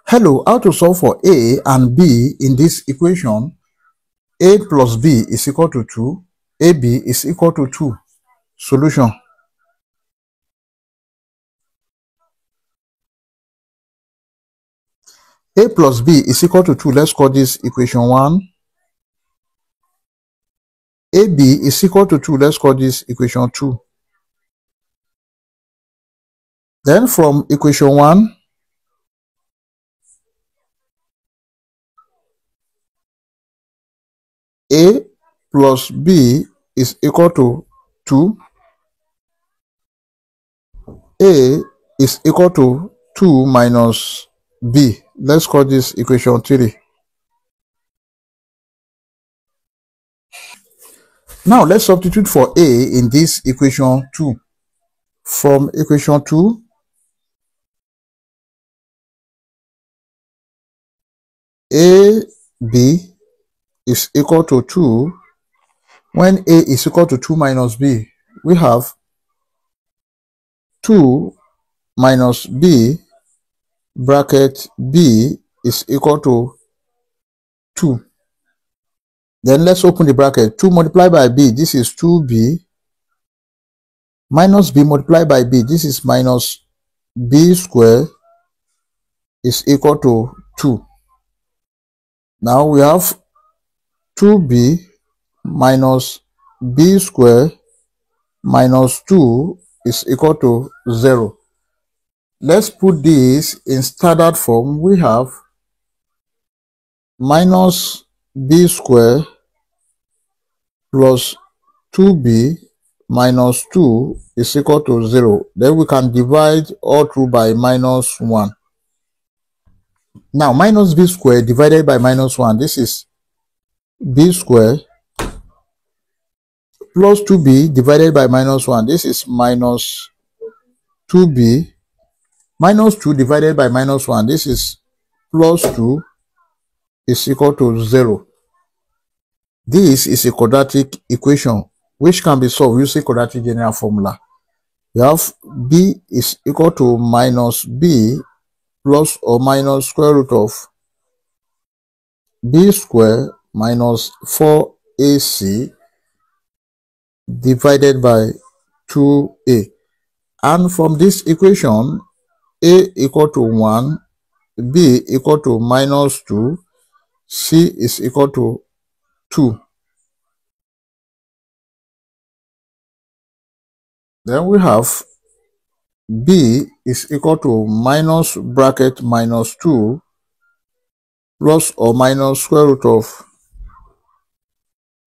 Hello, how to solve for A and B in this equation? A plus B is equal to 2. AB is equal to 2. Solution. A plus B is equal to 2. Let's call this equation 1. AB is equal to 2. Let's call this equation 2. Then from equation 1, A plus B is equal to 2. A is equal to 2 minus B. Let's call this equation 3. Now let's substitute for A in this equation 2. From equation 2, AB is equal to 2. When A is equal to 2 minus B, we have 2 minus B bracket B is equal to 2. Then let's open the bracket. 2 multiplied by B, this is 2B. Minus B multiplied by B, this is minus B squared, is equal to 2. Now we have 2B minus B squared minus 2 is equal to 0. Let's put this in standard form. We have minus B squared plus 2B minus 2 is equal to 0. Then we can divide all through by minus 1. Now minus B squared divided by minus 1, this is B squared plus 2B divided by minus 1, this is minus 2B minus 2 divided by minus 1, this is plus 2 is equal to 0. This is a quadratic equation which can be solved using quadratic general formula. We have B is equal to minus B plus or minus square root of B squared minus 4AC divided by 2A. And from this equation, A equal to 1, B equal to minus 2, C is equal to 2. Then we have B is equal to minus bracket minus 2 plus or minus square root of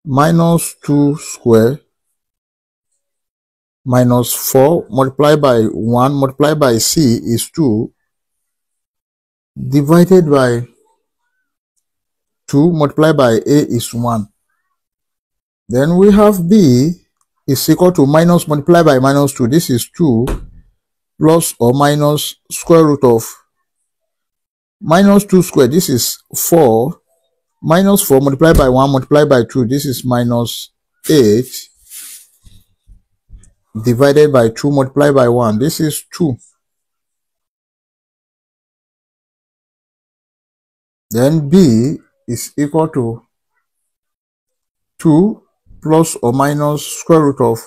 minus 2 square minus 4 multiplied by 1 multiplied by C is 2 divided by 2 multiplied by A is 1. Then we have B is equal to minus multiplied by minus 2. This is 2 plus or minus square root of minus 2 squared. This is 4 minus 4 multiplied by 1 multiplied by 2. This is minus 8 divided by 2 multiplied by 1. This is 2. Then B is equal to 2 plus or minus square root of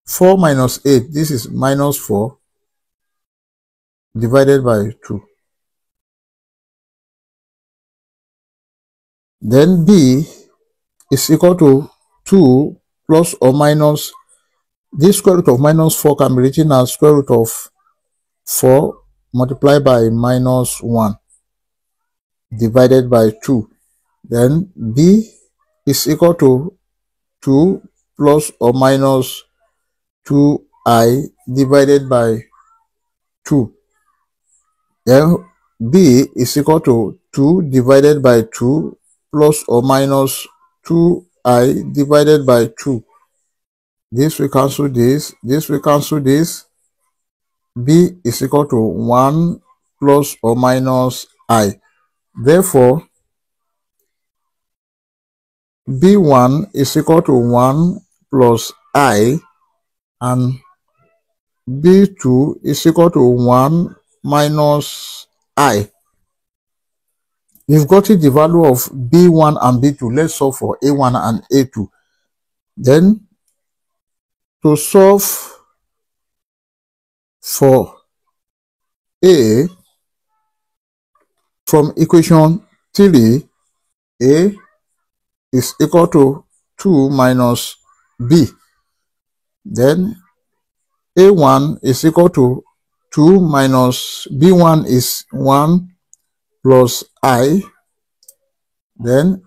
4 minus 8. This is minus 4 divided by 2. Then B is equal to 2 plus or minus, this square root of minus 4 can be written as square root of 4 multiplied by minus 1 divided by 2. Then B is equal to 2 plus or minus 2I divided by 2. Then B is equal to 2 divided by 2 plus or minus 2I divided by 2. This will cancel this. This will cancel this. B is equal to 1 plus or minus I. Therefore, B1 is equal to 1 plus I and B2 is equal to 1 minus I. We've gotten the value of B1 and B2. Let's solve for A1 and A2. Then, to solve for A, from equation 3, A is equal to 2 minus B. Then A1 is equal to 2 minus B1 is 1 plus I. Then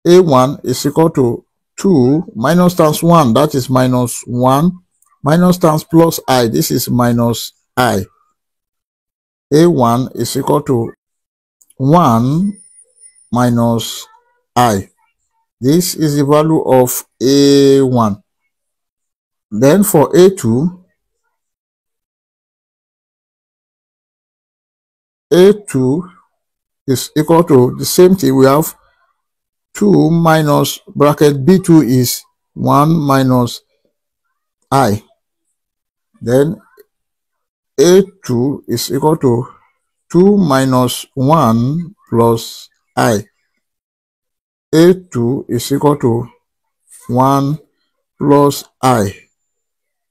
A1 is equal to 2 minus times 1, that is minus 1, minus times plus I, this is minus I. A1 is equal to 1 minus I. This is the value of A1. Then for A2, A2 is equal to the same thing. We have 2 minus bracket B2 is 1 minus I. Then A2 is equal to 2 minus 1 plus I. A2 is equal to 1 plus I.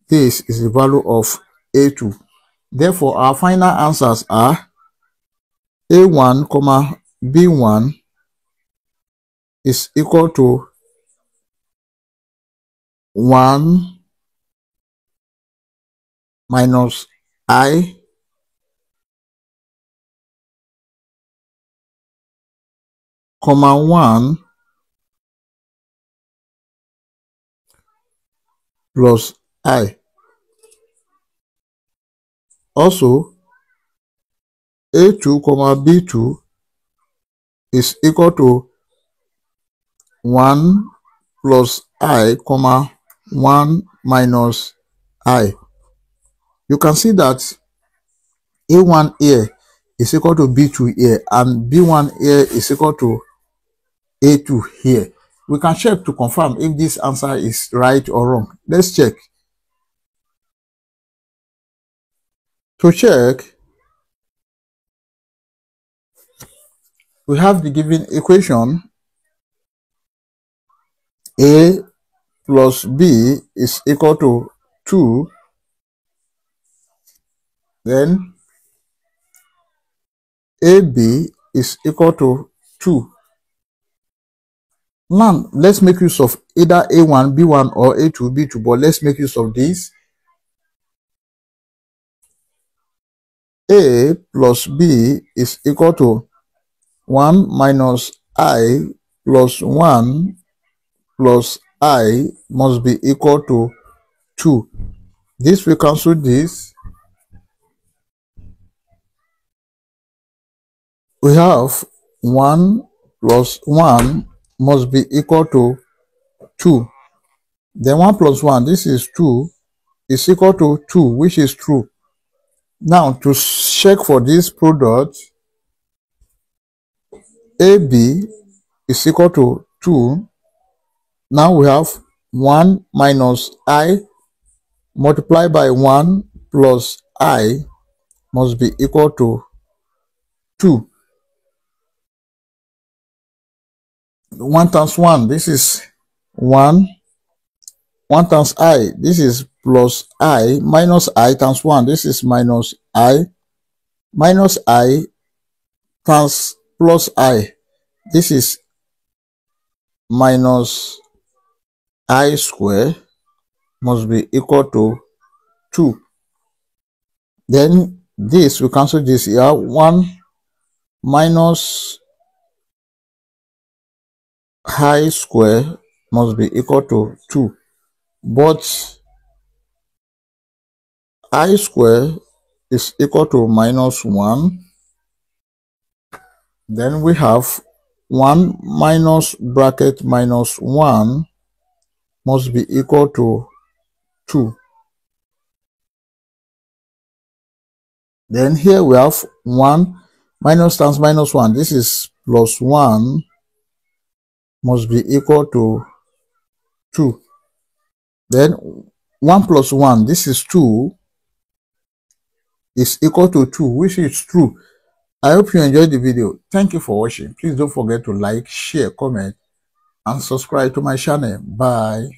This is the value of A2. Therefore, our final answers are A1, B1 is equal to 1 minus I, 1 plus I. Also, A2, B2 is equal to 1 plus I, 1 minus I. You can see that A1 here is equal to B2 here, and B1 here is equal to A2 here. We can check to confirm if this answer is right or wrong. Let's check. To check, we have the given equation. A plus B is equal to 2. Then AB is equal to 2. Now, let's make use of either A1, B1 or A2, B2, but let's make use of this. A plus B is equal to 1 minus I plus 1 plus I must be equal to 2. This will cancel this. We have 1 plus 1 must be equal to 2. Then 1 plus 1, this is 2, is equal to 2, which is true. Now, to check for this product, AB is equal to 2. Now we have 1 minus I multiplied by 1 plus I must be equal to 2. 1 times 1, this is 1. 1 times I, this is plus I, minus I times 1, this is minus I. Minus I times plus I, this is minus I square, must be equal to 2. Then this, we cancel this here. 1 minus I square must be equal to 2. But I square is equal to minus 1. Then we have 1 minus bracket minus 1 must be equal to 2. Then here we have 1 minus times minus 1. This is plus 1 must be equal to 2. Then 1 plus 1, this is 2, is equal to 2, which is true. I hope you enjoyed the video. Thank you for watching. Please don't forget to like, share, comment, and subscribe to my channel. Bye.